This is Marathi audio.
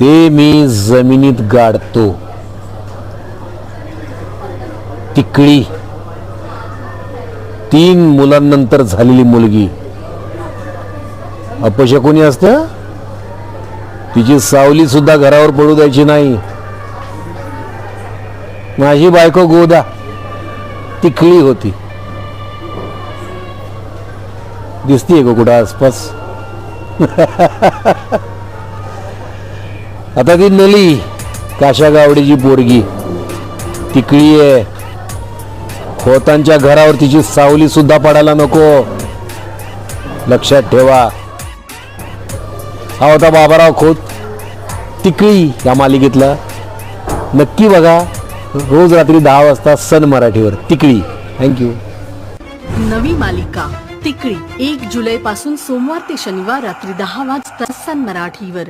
ते मी जमिनीत गाडतो. तिकडी 3 मुलांनंतर झालेली मुलगी अपशकुनी असतं. तिची सावली सुद्धा घरावर पडू द्यायची नाही. माझी बायको गोदा तिकडी होती. दिसतीये का कुठं आसपास? आता ती नली काशा गावडीची पोरगी तिकडी आहे. खोतांच्या घरावर तिची सावली सुद्धा पडायला नको. लक्षात ठेवा. हा होता बाबाराव खोत तिकडी या मालिकेतला. नक्की बघा रोज रात्री 10 वाजता सन मराठीवर तिकडी. थँक्यू. नवी मालिका तिकडी 1 जुलै पासून सोमवार ते शनिवार रात्री 10 वाजता सन मराठीवर.